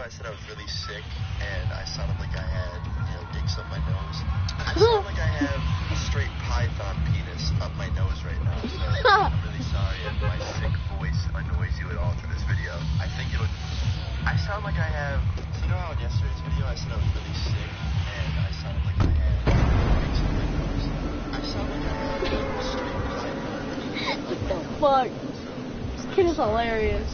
I said I was really sick, and I sounded like I had, dicks up my nose. I sound like I have a straight python penis up my nose right now, so I'm really sorry if my sick voice annoys you at all for this video. I sound like I have, so you know how in yesterday's video I said I was really sick, and I sounded like I had dicks up my nose? I sound like I have a straight python penis up my nose. Fuck. This kid is hilarious.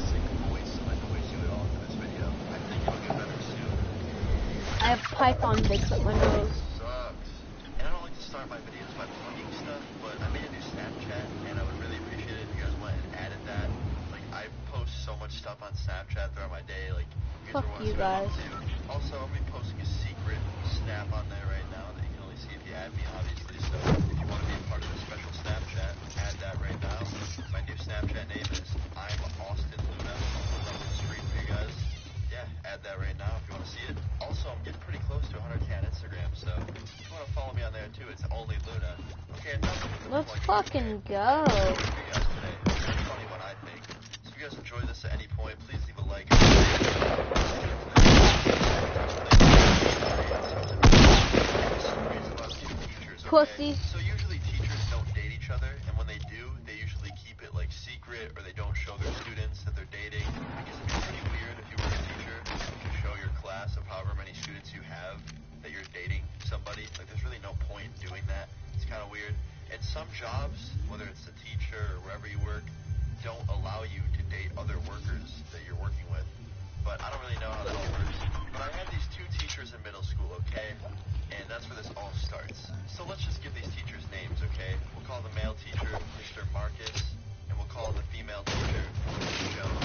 I have python dicks up my nose. Sucks. And I don't like to start my videos by plugging stuff, but I made a new Snapchat, and I would really appreciate it if you guys went and added that. Like, I post so much stuff on Snapchat throughout my day, like, fuck you guys. Also, I'm going to be posting a secret snap on there right now that you can only see if you add me, obviously, so if you want to be a part of the special Snapchat, add that right now. My new Snapchat name is I'm Austin Luna. I'll put it on the screen for you guys. Yeah, add that right now if you want to see it. Also, I'm getting pretty close to 100K on Instagram, so if you want to follow me on there too, it's only Luna. Okay, let's fucking go. It's a funny one, I think. So if you guys enjoy this at any point, please leave a like. Pussy. So usually teachers don't date each other, and when they do, they usually keep it like secret, or they don't show their students that they're dating. I guess it'd be pretty weird if you were a teacher to show your class of however many students you have that you're dating somebody. Like, there's really no point in doing that. It's kind of weird. And some jobs, whether it's a teacher or wherever you work, don't allow you to date other workers that you're working with. But I don't really know how that all works. But I had these two teachers in middle school, okay? And that's where this all starts. So let's just give these teachers names, okay? We'll call the male teacher Mr. Marcus, and we'll call the female teacher Miss Jones.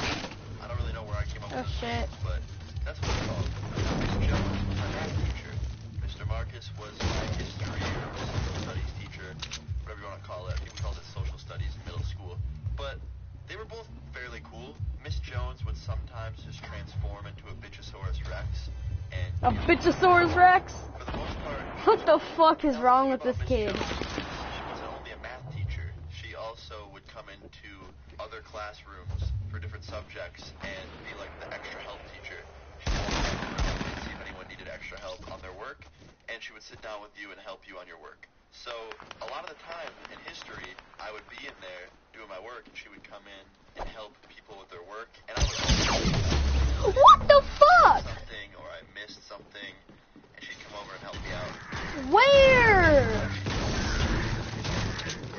I don't really know where I came up with this name, but that's what it's called. Miss Jones was my math teacher. Mr. Marcus was my history or social studies teacher, whatever you want to call it. I think we called it social studies in middle school. But they were both fairly cool. Miss Jones would sometimes just transform into a Bitchosaurus Rex. And, a Bitchosaurus Rex? For the most part, what the fuck is wrong with this kid? She wasn't only a math teacher. She also would come into other classrooms for different subjects and be like the extra help teacher. She would see if anyone needed extra help on their work, and she would sit down with you and help you on your work. So a lot of the time in history, I would be in there doing my work, and she would come in and help people with their work, and I would always what the fuck? Something, or I missed something, and she'd come over and help me out. Where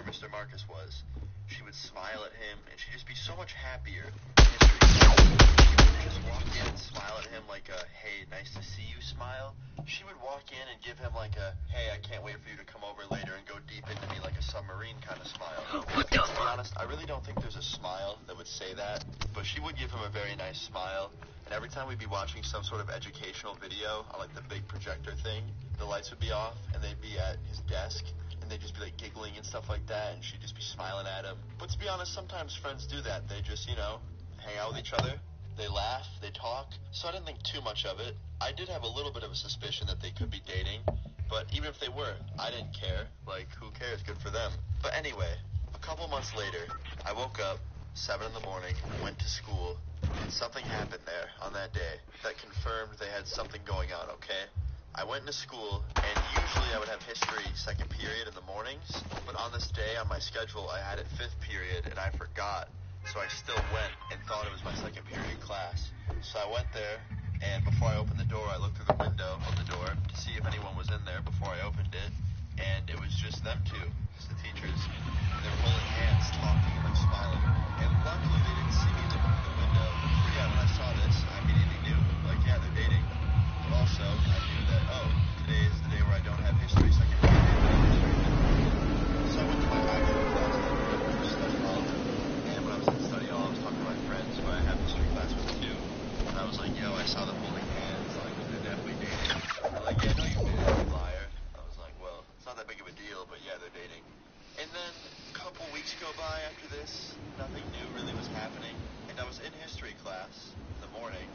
Mr. Marcus was. She would smile at him, and she'd just be so much happier. She would just walk in and smile at him like a, hey, nice to see you smile. She would walk in and give him like a, hey, I can't wait for you to come over later and go deep into me like a submarine kind of smile. What the fuck? To be honest, I really don't think there's a smile that would say that, but she would give him a very nice smile. And every time we'd be watching some sort of educational video on like the big projector thing, the lights would be off and they'd be at his desk and they'd just be like giggling and stuff like that, and she'd just be smiling at him. But to be honest, sometimes friends do that. They just, hang out with each other. They laugh, they talk, so I didn't think too much of it. I did have a little bit of a suspicion that they could be dating, but even if they were, I didn't care. Like, who cares? Good for them. But anyway, a couple months later, I woke up 7 in the morning, went to school, and something happened there on that day that confirmed they had something going on, okay? I went into school, and usually I would have history second period in the mornings, but on this day on my schedule, I had it fifth period, and I forgot. So I still went and thought it was my second period class. So I went there, and before I opened the door, I looked through the window of the door to see if anyone was in there before I opened it, and it was just them two, just the teachers. They were holding hands, talking, and like smiling. And luckily, they didn't see me looking through the window. But yeah, when I saw this, I immediately knew, like, yeah, they're dating. But also, I knew that, oh, today is the day where I don't have history second period. So I went to my actual class to study hall. And when I was in study hall, I was talking to my friends who I have history class with too. And I was like, yo, I saw them holding hands. Like, they're definitely dating. They're like, yeah, no, you did, you liar. I was like, well, it's not that big of a deal, but yeah, they're dating. And then a couple weeks go by after this. Nothing new really was happening. And I was in history class in the morning,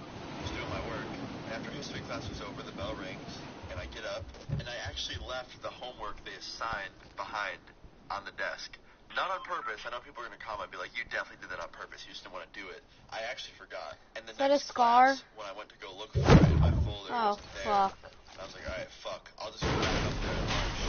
just doing my work. And after history class was over, the bell rings, and I get up, and I actually left the homework they assigned behind on the desk. Not on purpose. I know people are going to comment and be like, you definitely did that on purpose. You just didn't want to do it. I actually forgot. And the Is that a next scar? class, when I went to go look for it in my folder, it Oh, wasn't there. fuck. And I was like, alright, fuck. I'll just go back up there at lunch.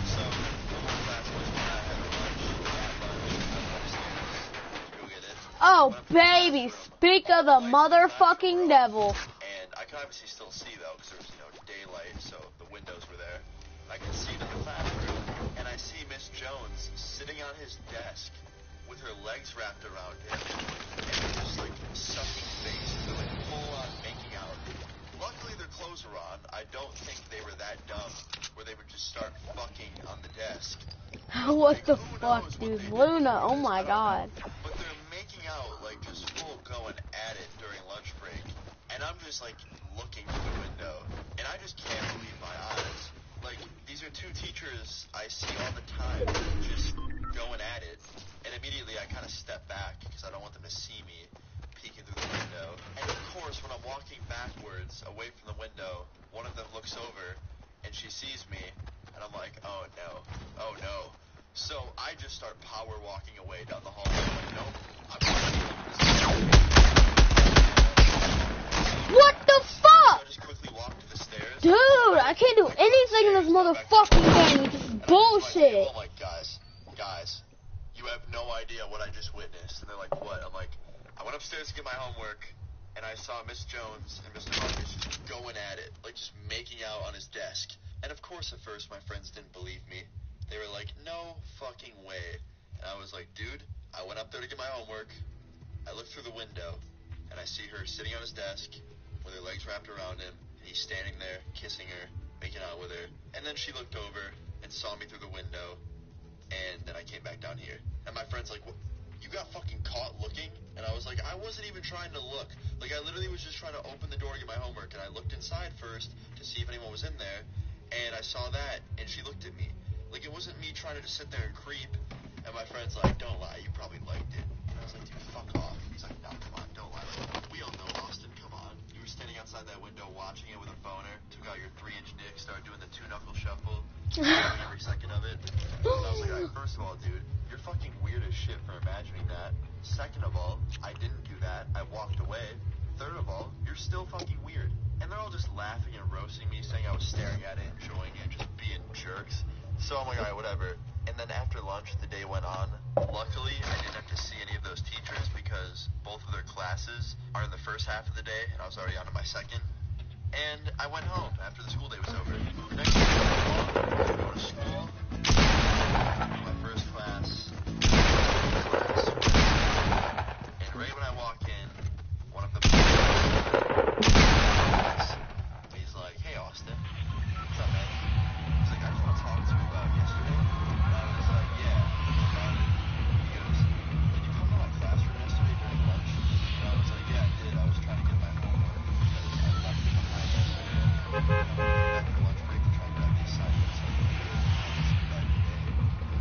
So, the whole class was when I had lunch, I went upstairs to go get it. Oh, baby, speak of the motherfucking devil. And I could obviously still see, though, because there was, daylight, so the windows were there. I can see into the classroom, and I see Miss Jones sitting on his desk with her legs wrapped around him, and just, sucking face, like, full-on making out. Luckily, their clothes were on. I don't think they were that dumb, where they would just start fucking on the desk. What the fuck, dude? Luna, oh my god. But they're making out, just full going at it during lunch break. And I'm just, looking through the window. And I just can't believe my eyes. These are two teachers I see all the time just going at it. And immediately I kind of step back because I don't want them to see me peeking through the window. And of course, when I'm walking backwards away from the window, one of them looks over and she sees me. And I'm like, oh no, oh no. So I just start power walking away down the hallway. I'm like, nope, I'm not. What the fuck? So I just quickly walk to the stairs. Dude, I can't do anything in this motherfucking game. This is bullshit. I'm like, guys, you have no idea what I just witnessed. And they're like, what? I'm like, I went upstairs to get my homework, and I saw Miss Jones and Mr. Marcus just going at it, just making out on his desk. And of course, at first, my friends didn't believe me. They were like, no fucking way. And I was like, dude, I went up there to get my homework. I looked through the window, and I see her sitting on his desk with her legs wrapped around him, and he's standing there, kissing her, making out with her. And then she looked over and saw me through the window, and then I came back down here. And my friend's like, what? You got fucking caught looking? And I was like, I wasn't even trying to look. I literally was just trying to open the door to get my homework, and I looked inside first to see if anyone was in there, and I saw that, and she looked at me. It wasn't me trying to just sit there and creep. And my friend's like, don't lie, you probably liked it. And I was like, dude, fuck off. He's like, no, come on, don't lie. We all know, Austin, come on. You were standing outside that window watching it with a boner, took out your 3-inch dick, started doing the 2-knuckle shuffle, every second of it. And I was like, all right, first of all, dude, you're fucking weird as shit for imagining that. Second of all, I didn't do that. I walked away. Third of all, you're still fucking weird. And they're all just laughing and roasting me, saying I was staring at it, enjoying it, just being jerks. So I'm like, alright, whatever. And then after lunch, the day went on. Luckily, I didn't have to see any of those teachers because both of their classes are in the first half of the day, and I was already on to my second. And I went home after the school day was over. The next day, I go to school. My first class. And right when I walk in, one of them he's like, hey, Austin. What's up, man? He's like, I just want to talk to you about yesterday. And I was like, yeah. He goes, did you come to my classroom yesterday during lunch? And I was like, yeah, I did. I was trying to get my homework because I left it behind yesterday. After lunch break, to try to grab the assignments. I was back today.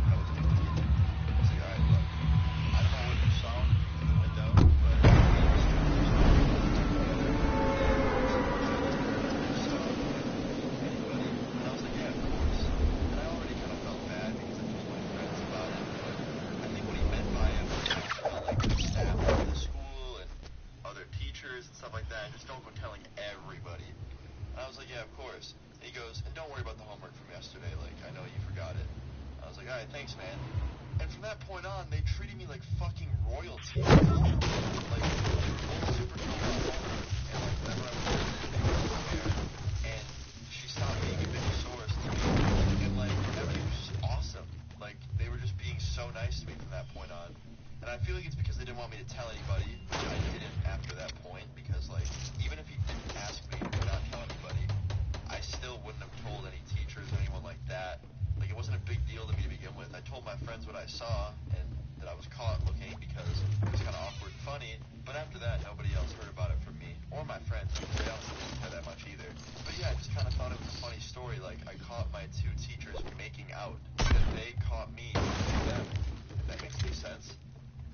I was able to get it. He's like, alright, look. I don't know what you saw through the window, but and stuff like that, just don't go telling everybody. And I was like, yeah, of course. And he goes, and don't worry about the homework from yesterday, I know you forgot it. I was like, alright, thanks, man. And from that point on, they treated me like fucking royalty. They were both super cool about homework, and whenever I was visiting, they were there. And she stopped being a bitch source to me, and everything was just awesome. They were just being so nice to me from that point on. And I feel like it's because they didn't want me to tell anybody, which I didn't after that point, because, even if he didn't ask me to not tell anybody, I still wouldn't have told any teachers or anyone like that. It wasn't a big deal to me to begin with. I told my friends what I saw, and that I was caught looking because it was kind of awkward and funny, but after that, nobody else heard about it from me, or my friends, because they honestly didn't care that much either. But yeah, I just kind of thought it was a funny story, I caught my two teachers making out, because they caught me to them, if that makes any sense.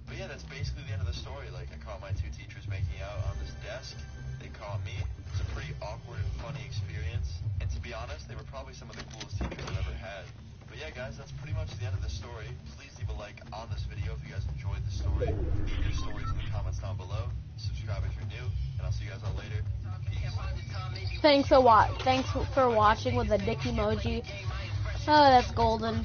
But yeah, that's basically the end of the story. I caught my two teachers making out on this desk. They caught me. It was a pretty awkward and funny experience. And to be honest, they were probably some of the coolest teachers I've ever had. But yeah, guys, that's pretty much the end of this story, please leave a like on this video if you guys enjoyed the story. Leave your stories in the comments down below. Subscribe if you're new, and I'll see you guys all later. Peace. Thanks for watching with the dick emoji. Oh, that's golden.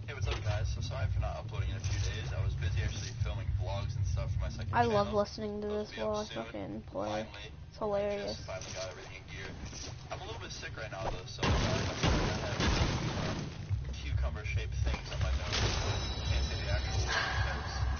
Hey, what's up, guys? So sorry for not uploading in a few days. I was busy actually filming vlogs and stuff for my second I channel. love listening to this while I fucking play. It's hilarious. Finally got everything in gear. I'm a little bit sick right now, though, so I have cucumber-shaped things on my nose. Can't say the actual word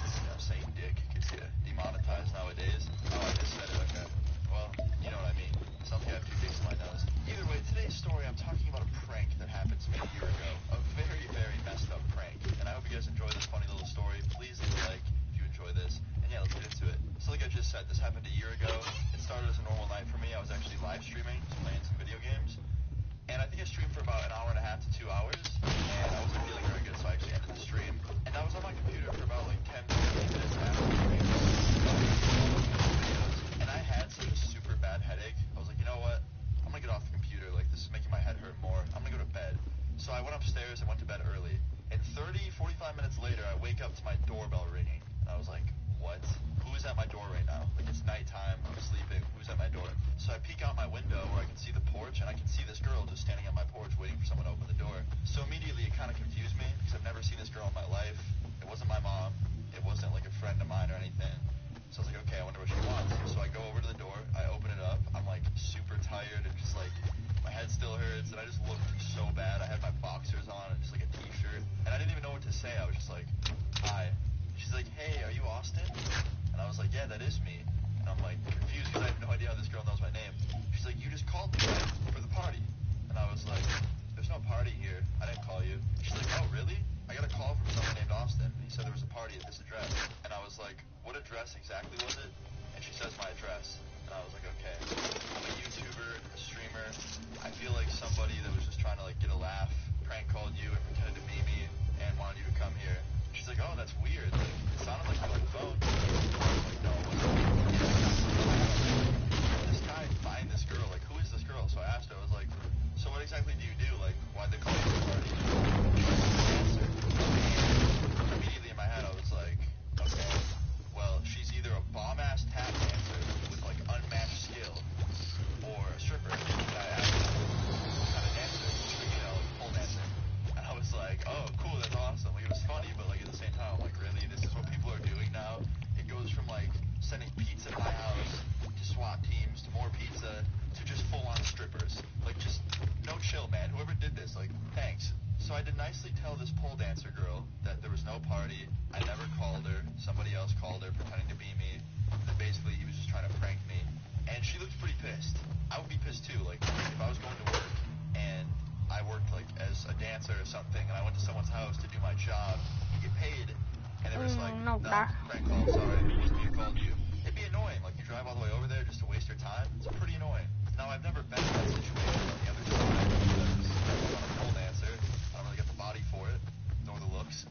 because, saying dick gets you demonetized nowadays. Oh, I just said it, okay. Well, you know what I mean. Sounds like I have two dicks in my nose. Either way, today's story, I'm talking about a prank that happened to me a year ago. A very, very messed up prank. And I hope you guys enjoy this funny little story. Please leave a like if you enjoy this. And yeah, let's get into it. So like I just said, this happened a year ago. It started as a normal night for me. I was actually live streaming, playing some video games. And I think I streamed for about an hour and a half to 2 hours. And I wasn't feeling very good, so I actually ended the stream. And I was on my computer for about like 10 to 15 minutes after the stream. And I had such a super bad headache. I was like, you know what? I'm gonna get off the computer. Like, this is making my head hurt more. I'm gonna go to bed. So I went upstairs and went to bed early. And 45 minutes later, I wake up to my doorbell ringing. And I was like, what? Who is at my door right now? Like, it's nighttime, I'm sleeping, who's at my door? So I peek out my window where I can see the porch, and I can see this girl just standing on my porch waiting for someone to open the door. So immediately it kind of confused me, because I've never seen this girl in my life. It wasn't my mom. It wasn't like a friend of mine or anything. So I was like, okay, I wonder what she wants. So I go over to the door, I open it up, I'm like super tired and just like, my head still hurts, and I just looked so bad. I had my boxers on and just like a t-shirt, and I didn't even know what to say. I was just like, hi. She's like, hey, are you Austin? And I was like, yeah, that is me. And I'm like confused because I have no idea how this girl knows my name. She's like, you just called me for the party. And I was like, there's no party here. I didn't call you. She's like, oh, really? I got a call from someone named Austin. And he said there was a party at this address. And I was like, what address exactly was it? And she says my address. And I was like, okay. I'm a YouTuber, a streamer. I feel like somebody that was just trying to like get a laugh prank called you and pretended to be me and wanted you to come here. She's like, oh, that's weird. Like, it sounded like you on the phone. I was like, no, it wasn't. This guy find this girl. Like, who is this girl? So I asked her. I was like, so what exactly do you do? Like, why'd they call you to the party? Answer. And immediately in my head, I was like, okay, well, she's either a bomb-ass tap dancer with, like, unmatched skill or a stripper. And I asked her, what kind of dancer? She's like, pole dancer. And I was like, oh, cool, that's awesome. Like, it was funny, but, like, at the same time, I'm like, really? This is what people are doing now? It goes from, like, sending pizza to my house to SWAT teams to more pizza to just full-on strippers. Like, just no chill, man. Whoever did this, like, thanks. So I did nicely tell this pole dancer girl that there was no party. I never called her. Somebody else called her pretending to be me. That basically he was just trying to prank me. And she looked pretty pissed. I would be pissed, too. Like, if I was going to work and I worked like as a dancer or something, and I went to someone's house to do my job and get paid, and they were just like, no, prank call, sorry, it wasn't me who called you. It'd be annoying, like you drive all the way over there just to waste your time. It's pretty annoying. Now, I've never been in that situation on the other side, because I'm not a pole dancer. I don't really get the body for it, nor the looks.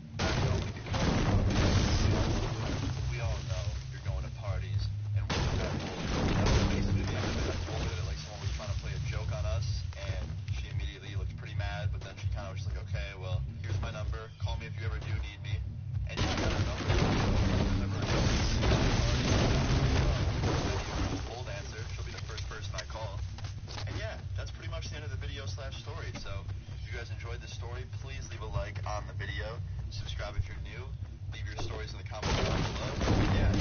We all know you're going to parties and working that pole. That was basically the end of it. I told her that like someone was trying to play a joke on us, and she immediately looked pretty mad, but then she kind of was just like, okay, well, here's my number. Call me if you ever do need me. And yeah, I got her number. Whenever I pole dancer, she'll be the first person I call. And yeah, that's pretty much the end of the video/story. So if you guys enjoyed this story, please leave a like on the video. Subscribe if you're new. Leave your stories in the comments down below. Yeah,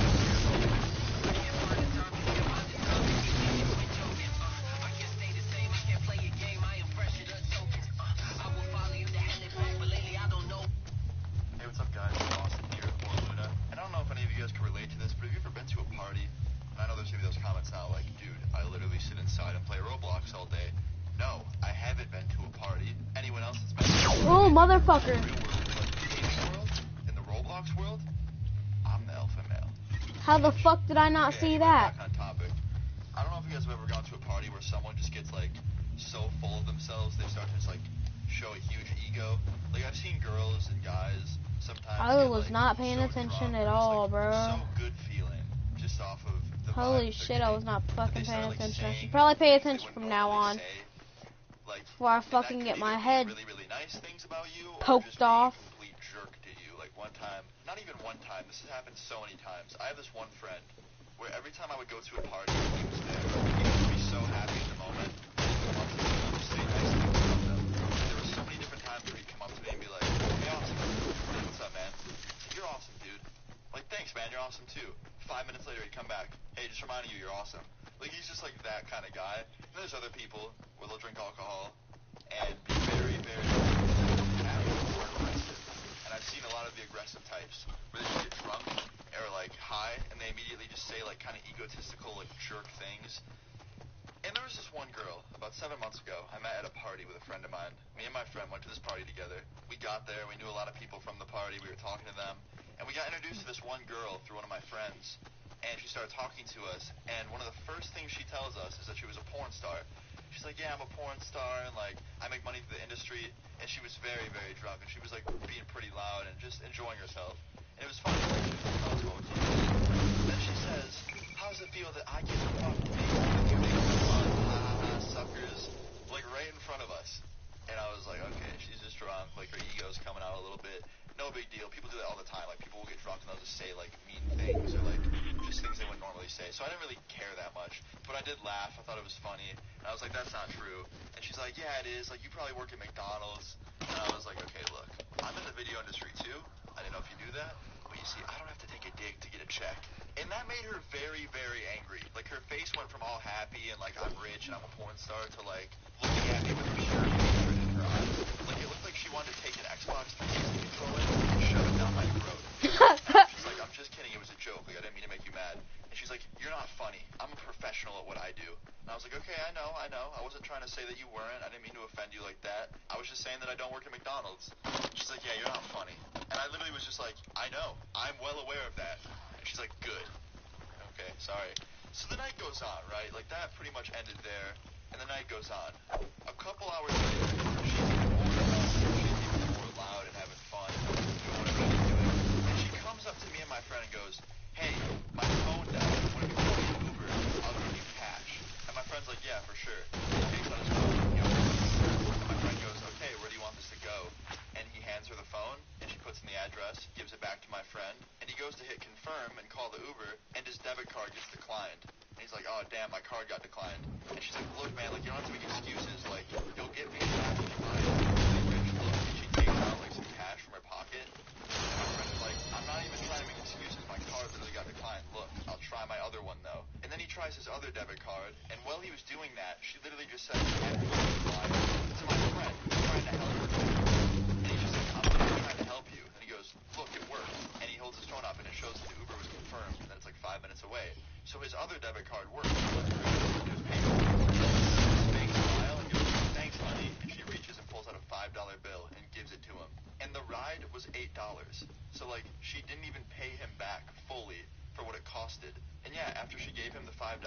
hey, what's up, guys? I'm Austin here at Luna. And I don't know if any of you guys can relate to this, but have you ever been to a party? And I know there's gonna be those comments now like, dude, I literally sit inside and play Roblox all day. No, I haven't been to a party. Anyone else that's been to a party? Oh, motherfucker. In the real world, like the gaming world, in the Roblox world, I'm the alpha male. How the fuck did I not see that? Back on topic. I don't know if you guys have ever gone to a party where someone just gets like so full of themselves they start to just like show a huge ego. Like I've seen girls and guys sometimes. I get, was like, not paying so attention drunk, at all, just, like, bro. So good feeling just off of the Holy vibe shit, they're I was not getting. fucking They start, paying like, attention. I saying should probably pay things they attention wouldn't from now normally on. say. Like, Before I and that fucking could get my either be head really, really nice things about you, or poked just being off. a complete jerk to you. Like one time, not even one time, this has happened so many times. I have this one friend where every time I would go to a party, he was there. He would be so happy in the moment. He'd come up to me and just say nice things about them. And there were so many different times where he'd come up to me and be like, hey, awesome. Like, what's up, man? You're awesome, dude. Like, thanks, man. You're awesome, too. 5 minutes later, he'd come back. Hey, just reminding you, you're awesome. Like, he's just, like, that kind of guy. And there's other people where they'll drink alcohol and be very, very aggressive. And I've seen a lot of the aggressive types where they just get drunk or, like, high, and they immediately just say, like, kind of egotistical, like, jerk things. And there was this one girl, about 7 months ago, I met at a party with a friend of mine. Me and my friend went to this party together. We got there, we knew a lot of people from the party, we were talking to them. And we got introduced to this one girl through one of my friends, and she started talking to us, and one of the first things she tells us is that she was a porn star. She's like, yeah, I'm a porn star, and, like, I make money through the industry, and she was very, very drunk, and she was, like, being pretty loud and just enjoying herself. And it was funny, like, she was like, oh, it's cool. Then she says, how does it feel that I get to fuck me? You make fun, suckers, like, right in front of us. And I was like, okay, she's just drunk, like, her ego's coming out a little bit. No big deal. People do that all the time. Like, people will get drunk and they'll just say, like, mean things or, like, just things they wouldn't normally say. So I didn't really care that much. But I did laugh. I thought it was funny. And I was like, that's not true. And she's like, yeah, it is. Like, you probably work at McDonald's. And I was like, okay, look, I'm in the video industry, too. I didn't know if you knew that. But you see, I don't have to take a dig to get a check. And that made her very, very angry. Like, her face went from all happy and, like, I'm rich and I'm a porn star to, like, looking at me with pure hatred in her eyes. Like, it looked like she wanted to take an Xbox 360 controller and shove it down my throat. She's like, I'm just kidding. It was a joke. Like, I didn't mean to make you mad. And she's like, you're not funny. I'm a professional at what I do. And I was like, okay, I know. I wasn't trying to say that you weren't. I didn't mean to offend you like that. I was just saying that I don't work at McDonald's. She's like, yeah, you're not funny. And I literally was just like, I know. I'm well aware of that. And she's like, good. Okay, sorry. So the night goes on, right? Like, that pretty much ended there. And the night goes on. A couple hours later, she's even more drunk. She's even more loud and having fun, doing whatever she's doing. And she comes up to me and my friend and goes, hey, my phone died. When you call me Uber, I'll give you cash. And my friend's like, yeah, for sure. He takes out his phone, you know, and my friend goes, okay, where do you want this to go? And he hands her the phone, and she puts in the address, gives it back to my friend, and he goes to hit confirm and call the Uber, and his debit card gets declined. And he's like, oh, damn, my card got declined. And she's like, look, man, like, you don't have to make excuses. Like, you'll get paid back when you buy it. Like, look, and she takes out, like, some cash from her pocket. And my friend's like, I'm not even trying to make excuses. My card literally got declined. Look, I'll try my other one, though. And then he tries his other debit card, and while he was doing that, she literally just said, to my friend, who's trying to help her. And he's just like, I'm literally trying to help you. And he goes, look, it worked. And he holds his phone up, and it shows that the Uber was confirmed, and that it's like 5 minutes away. So his other debit card worked. It was paying. Big smile and goes, thanks, honey. And she reaches and pulls out a $5 bill and gives it to him. And the ride was $8. So, like, she didn't even pay him back fully for what it costed. And yeah, after she gave him the $5,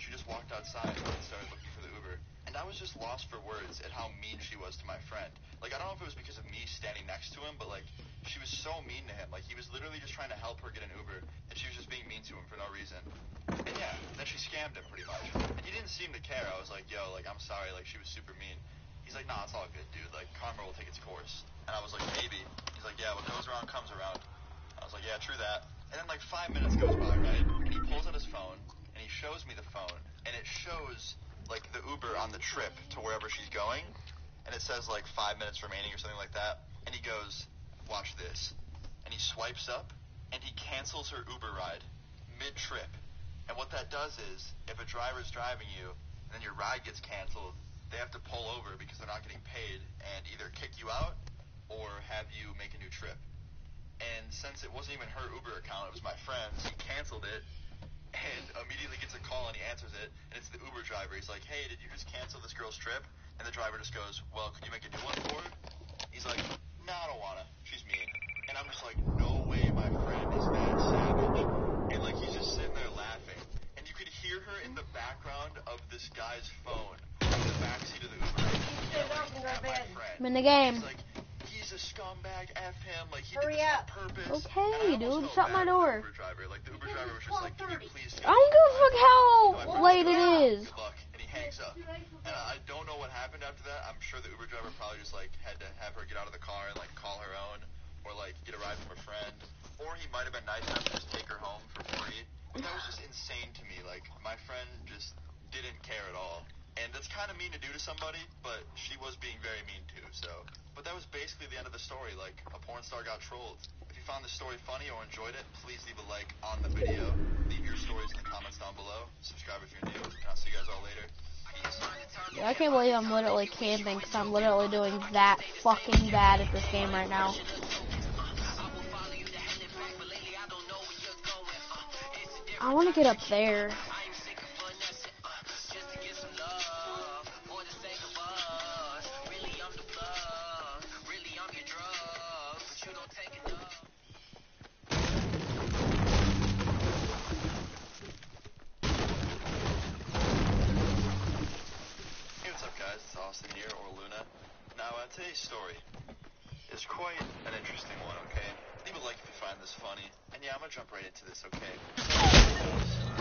she just walked outside and started looking for the Uber. And I was just lost for words at how mean she was to my friend. Like, I don't know if it was because of me standing next to him, but, like, she was so mean to him. Like, he was literally just trying to help her get an Uber, and she was just being mean to him for no reason. And yeah, then she scammed him pretty much. And he didn't seem to care. I was like, yo, like, I'm sorry, like, she was super mean. He's like, nah, it's all good, dude. Like, karma will take its course. And I was like, maybe. He's like, yeah, what goes around comes around. I was like, yeah, true that. And then, like, 5 minutes goes by, right? And he pulls out his phone, and he shows me the phone, and it shows, like, the Uber on the trip to wherever she's going, and it says, like, 5 minutes remaining or something like that, and he goes, watch this. And he swipes up, and he cancels her Uber ride mid-trip. And what that does is, if a driver's driving you, and then your ride gets canceled, they have to pull over because they're not getting paid and either kick you out or have you make a new trip. And since it wasn't even her Uber account, it was my friend's, he canceled it and immediately gets a call and he answers it, and it's the Uber driver. He's like, hey, did you just cancel this girl's trip? And the driver just goes, well, could you make a new one for her? He's like, no, I don't wanna. She's mean. And I'm just like, no way, my friend is that savage. And, like, he's just sitting there laughing. And you could hear her in the background of this guy's phone in the backseat of the Uber yelling at my friend. I'm in the game. She's like, he's a scumbag, F him, like, he Hurry did this up. on purpose. Okay, dude, shut my door. The Uber driver was just like, can you please I don't give a fuck how late it is. Good luck. And he hangs think so. And I don't know what happened after that. I'm sure the Uber driver probably just like had to have her get out of the car and like call her own, or like get a ride from a friend, or he might have been nice enough to just take her home for free. But that was just insane to me. Like, my friend just didn't care at all. And that's kind of mean to do to somebody, but she was being very mean too, so. But that was basically the end of the story. Like, a porn star got trolled. If you found the story funny or enjoyed it, please leave a like on the video. Leave your stories in the comments down below. Subscribe if you're new, and I'll see you guys all later. Peace. Yeah, I can't believe I'm literally camping because I'm literally doing that fucking bad at this game right now. I want to get up there. Here, or Luna. Now, today's story is quite an interesting one, okay? Leave a like if you find this funny. And yeah, I'm gonna jump right into this, okay?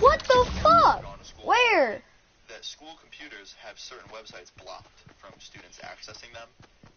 What the fuck? Where? That school computers have certain websites blocked from students accessing them.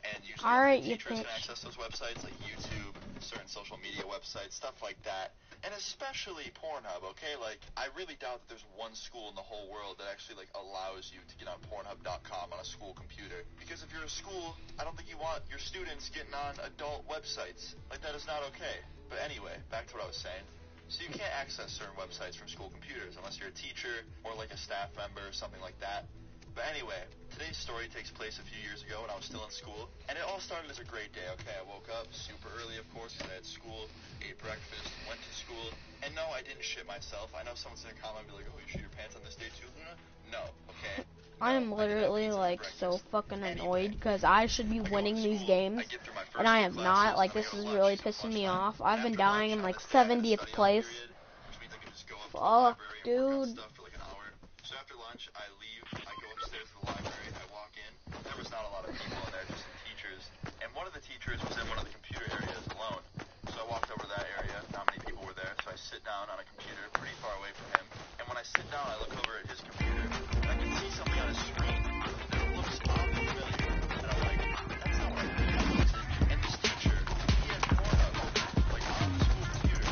And usually Alright, teachers can access those websites, like YouTube, certain social media websites, stuff like that. And especially Pornhub, okay? Like, I really doubt that there's one school in the whole world that actually, like, allows you to get on Pornhub.com on a school computer. Because if you're a school, I don't think you want your students getting on adult websites. Like, that is not okay. But anyway, back to what I was saying. So you can't access certain websites from school computers unless you're a teacher or, like, a staff member or something like that. But anyway, today's story takes place a few years ago when I was still in school, and it all started as a great day, okay? I woke up super early, of course, because I had school, ate breakfast, went to school, and no, I didn't shit myself. I know someone's gonna comment and be like, oh, you shit your pants on this day too, Luna? No, okay? No, I am literally, like, so fucking annoyed because I should be winning these games, and I am not. Like, this is really pissing me off. I've been dying in, like, 70th place. Fuck, dude. So after lunch, I leave, I go upstairs to the library, I walk in. There was not a lot of people in there, just some teachers. And one of the teachers was in one of the computer areas alone. So I walked over to that area, not many people were there, so I sit down on a computer pretty far away from him. And when I sit down, I look over at his computer, and I can see something on his screen that looks oddly familiar. And I'm like, that's not what I think. And this teacher, he had Pornhub, like, on the school computer.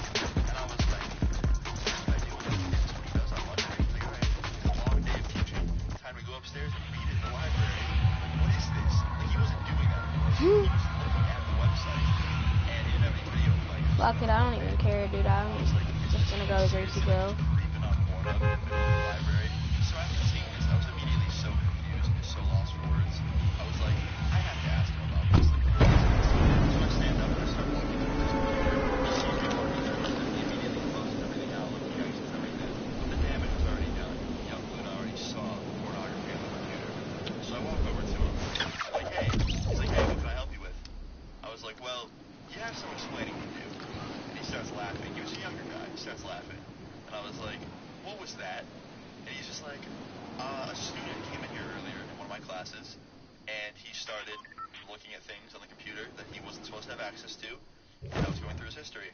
And I was like, what's this guy doing? That's what he does on lunch break. He's like, all right, long day of teaching. Time to go upstairs and read it in the library. Like, what is this? Like, he wasn't doing that. He was looking at the website, and he didn't have any video playing. Fuck it, I don't even care, dude. I'm just gonna go to Greasy Grove. Creeping on Pornhub in the middle of the library. So after seeing this, I was immediately so confused and so lost for words. I was like, I have to ask him about this. Like, what is this? So I stand up and I start walking through his computer. He immediately closed everything out, looking at everything. The damage was already done. Young Luna already saw pornography on the computer. So I walk over to him. I'm like, hey. He's like, hey, what can I help you with? I was like, well, you have some explaining to do. And he starts laughing. He was a younger guy. He starts laughing. And I was like, what was that? And he's just like, a student came in here earlier in one of my classes, and he started looking at things on the computer that he wasn't supposed to have access to, and I was going through his history.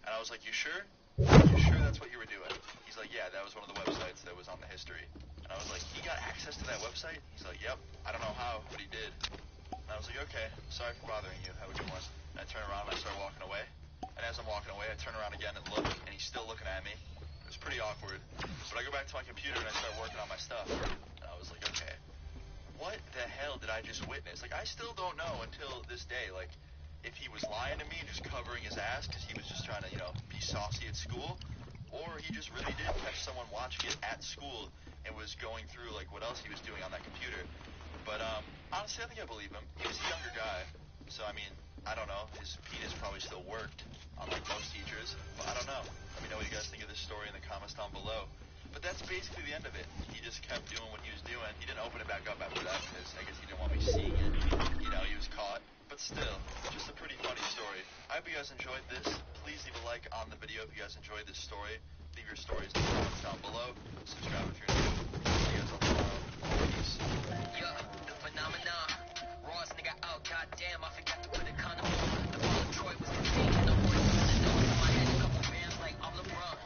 And I was like, you sure? You sure that's what you were doing? He's like, yeah, that was one of the websites that was on the history. And I was like, he got access to that website? He's like, yep, I don't know how, but he did. And I was like, okay, sorry for bothering you, have a good one. And I turn around and I start walking away. And as I'm walking away, I turn around again and look, and he's still looking at me. It was pretty awkward. But I go back to my computer and I start working on my stuff. And I was like, okay, what the hell did I just witness? Like, I still don't know until this day, like, if he was lying to me and just covering his ass because he was just trying to, you know, be saucy at school, or he just really did catch someone watching it at school and was going through, like, what else he was doing on that computer. But, honestly, I think I believe him. He was a younger guy, so, I mean, I don't know. His penis probably still worked, unlike most teachers. But I don't know. Let me know what you guys think of this story in the comments down below. But that's basically the end of it. He just kept doing what he was doing. He didn't open it back up after that because I guess he didn't want me seeing it. You know, he was caught. But still, just a pretty funny story. I hope you guys enjoyed this. Please leave a like on the video if you guys enjoyed this story. Leave your stories in the comments down below. Subscribe if you're new. See you guys all tomorrow. Peace. Yeah, the phenomenon. Ross nigga out, goddamn, I forgot to put a condom on. The fall of Troy was contagion. No voice in the nose. My head, a couple bands like I'm LeBron.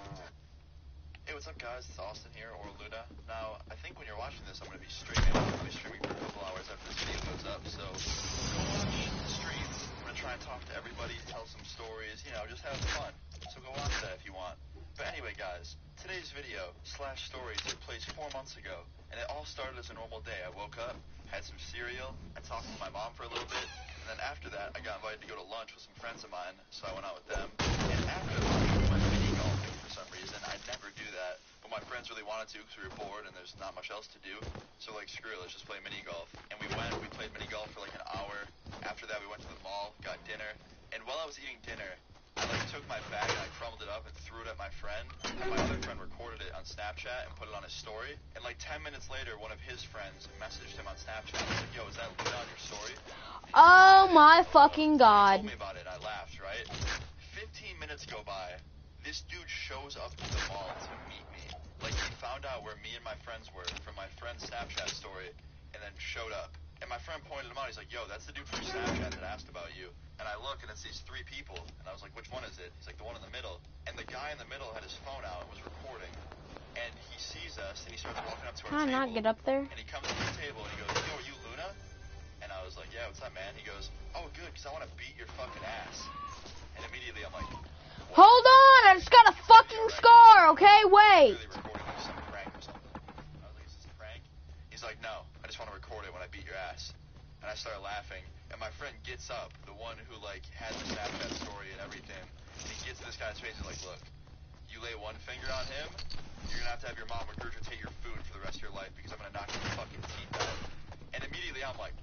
Hey, what's up, guys? guys? It's Austin here, or Luna. Now, I think when you're watching this, I'm going to be streaming. I'm going to be streaming for a couple hours after this video goes up, so go watch the streams. I'm going to try and talk to everybody, tell some stories, you know, just have fun. So go watch that if you want. But anyway, guys, today's video / story took place 4 months ago, and it all started as a normal day. I woke up, had some cereal, I talked to my mom for a little bit, and then after that, I got invited to go to lunch with some friends of mine, so I went out with them. And after lunch, we went mini golfing for some reason. I never do that, but my friends really wanted to because we were bored and there's not much else to do. So like, screw it, let's just play mini golf. And we played mini golf for like an hour. After that, we went to the mall, got dinner, and while I was eating dinner, I like took my bag and I crumbled it up and threw it at my friend. And my other friend recorded it on Snapchat and put it on his story. And like 10 minutes later, one of his friends messaged him on Snapchat. I was like, yo, is that Luna on your story? Oh my fucking god. He told me about it. I laughed, right? 15 minutes go by. This dude shows up to the mall to meet me. Like, he found out where me and my friends were from my friend's Snapchat story and then showed up. And my friend pointed him out. He's like, yo, that's the dude from Snapchat that asked about you. And I look, and it's these 3 people. And I was like, which one is it? He's like, the one in the middle. And the guy in the middle had his phone out and was recording. And he sees us, and he starts walking up to our Can I table. not get up there? And he comes to the table, and he goes, yo, are you Luna? And I was like, yeah, what's up, man? He goes, oh, good, because I want to beat your fucking ass. And immediately I'm like, what? Hold on, I just got a fucking scar, okay? Wait. Really recording like some prank or something. I was like, is this a prank? He's like, no, I just want to record it when I beat your ass. And I started laughing, and my friend gets up, the one who like had the Snapchat story and everything, and he gets in this guy's face and like, look, you lay one finger on him, you're gonna have your mom regurgitate your food for the rest of your life because I'm gonna knock your fucking teeth out. And immediately I'm like,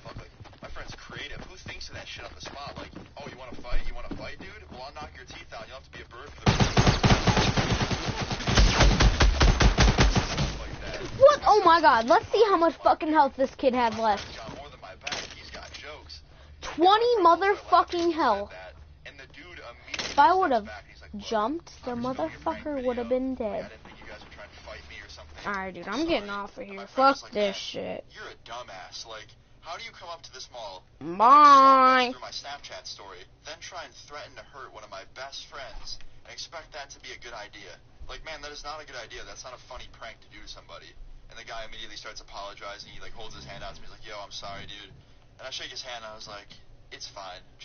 fuck, like, my friend's creative. Who thinks of that shit on the spot? Like, oh, you wanna fight? You wanna fight, dude? Well, I'll knock your teeth out. You'll have to be a bird for the rest of your life. Like that. What? Oh my god, let's see how much fucking health this kid had left. 20 motherfucking health. If I would have jumped, the motherfucker would have been dead. Alright, dude, I'm getting off of here. Fuck this shit. You're a dumbass. Like, how do you come up to this mall? Bye. Through my Snapchat story, then try and threaten to hurt one of my best friends and expect that to be a good idea? Like, man, that is not a good idea. That's not a funny prank to do to somebody. And the guy immediately starts apologizing. He like holds his hand out to me. He's like, yo, I'm sorry, dude. And I shake his hand and I was like, it's fine. Just